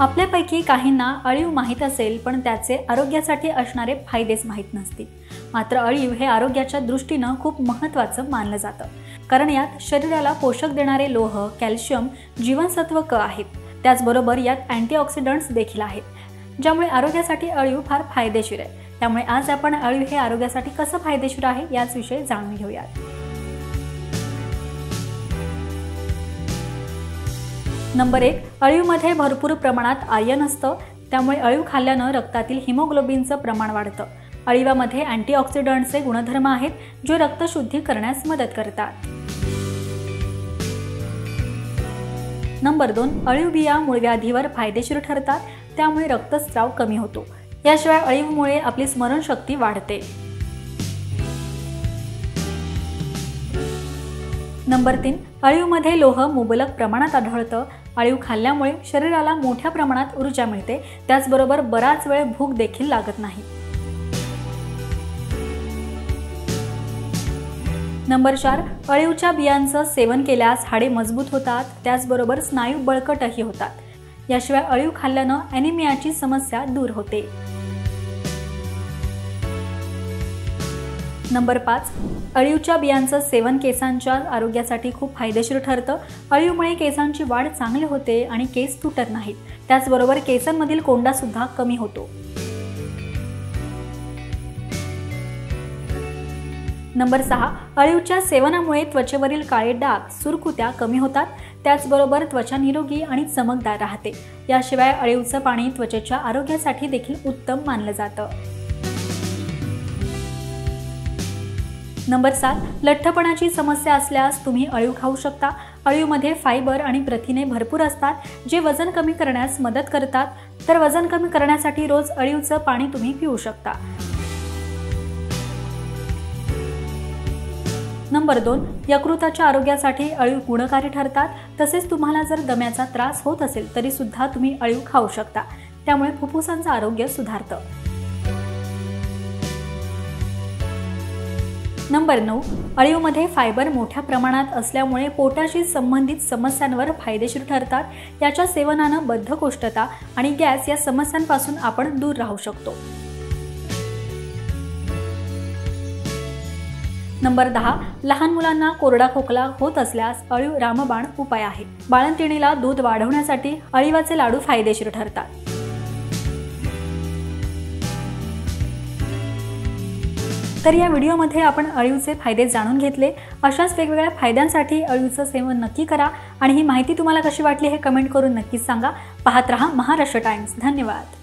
आपल्यापैकी काहींना अळीव माहीत असेल, पण त्याचे आरोग्यासाठी असणारे फायदेच माहीत नसतील। मात्र अळीव हे आरोग्याच्या दृष्टीने खूप महत्त्वाचं मानलं जातं, कारण यात शरीराला पोषक देणारे लोह, कॅल्शियम, जीवनसत्व क आहेत। त्याचबरोबर यात अँटीऑक्सिडंट्स देखील आहेत, ज्यामुळे आरोग्यासाठी अळीव फार फायदेशीर आहे। त्यामुळे आज आपण अळीव हे आरोग्यासाठी कसं फायदेशीर आहे याच विषयी जाणून घेऊयात। नंबर 1, अळीवमध्ये भरपूर प्रमाणात आयर्न असतं, त्यामुळे अळीव खाल्ल्यानं रक्तातील हिमोग्लोबिनचं प्रमाण वाढतं। अळीवामध्ये अँटीऑक्सिडंटचे गुणधर्म आहेत, जे रक्त शुद्धी करण्यास मदत करतात। नंबर 2, अळीव बिया मूळव्याधीवर फायदेशीर ठरतात, त्यामुळे रक्तस्राव कमी होतो। याशिवाय अळीवमुळे आपली स्मरणशक्ती वाढते। नंबर 3, अळीवमध्ये लोह मुबलक प्रमाणात आढळतं। अळीव खाल्ल्यामुळे शरीराला मोठ्या प्रमाणात ऊर्जा मिळते, त्याचबरोबर बराच वेळ भूक देखील लागत नाही। नंबर 4, अळीवच्या बियांचं सेवन केल्यास हाडे मजबूत होतात, त्याचबरोबर स्नायू बळकटही होतात। याशिवाय अळीव खाल्ल्यानं ॲनिमियाची समस्या दूर होते। नंबर 5, अळीवच्या बियांचं सेवन केसांच्या आरोग्यासाठी खूप फायदेशीर ठरतं। अळीवमुळे केसांची वाढ चांगली होते आणि केस तुटत नाहीत, त्याचबरोबर केसांमधील कोंडा सुद्धा कमी होतो। नंबर 6, अळीवच्या सेवनामुळे त्वचेवरील काळे डाग, सुरकुत्या कमी होतात, त्याचबरोबर त्वचा निरोगी आणि चमकदार राहते। याशिवाय अळीवचं पाणी त्वचेच्या आरोग्यासाठी देखील उत्तम मानलं जातं। नंबर 7, लठ्ठपणाची समस्या असल्यास तुम्ही अळीव खाऊ शकता। अळीवमध्ये फायबर आणि प्रथिने भरपूर असतात, जे वजन कमी करण्यास मदत करतात। तर वजन कमी करण्यासाठी रोज अळीवचं पाणी तुम्ही पिऊ शकता। नंबर 2, यकृताच्या आरोग्यासाठी अळीव गुणकारी ठरतात। तसेच तुम्हाला जर दम्याचा त्रास होत असेल तरी सुद्धा तुम्ही अळीव खाऊ शकता, त्यामुळे फुफ्फुसांचं आरोग्य सुधारतं। नंबर 9, अळीवमध्ये फायबर मोठ्या प्रमाणात असल्यामुळे पोटाशी संबंधित समस्यांवर फायदेशीर ठरतात। याच्या सेवनानं बद्धकोष्ठता आणि गॅस या समस्यांपासून आपण दूर राहू शकतो। नंबर 10, लहान मुलांना कोरडा खोकला होत असल्यास अळीव रामबाण उपाय आहे। बाळंतिणीला दूध वाढवण्यासाठी अळीवाचे लाडू फायदेशीर ठरतात। तर या व्हिडिओमध्ये आपण अळीवचे फायदे जाणून घेतले। अशाच वेगवेगळ्या फायद्यांसाठी अळीवचं सेवन नक्की करा आणि ही माहिती तुम्हाला कशी वाटली हे कमेंट करून नक्कीच सांगा। पाहत रहा महाराष्ट्र टाइम्स। धन्यवाद।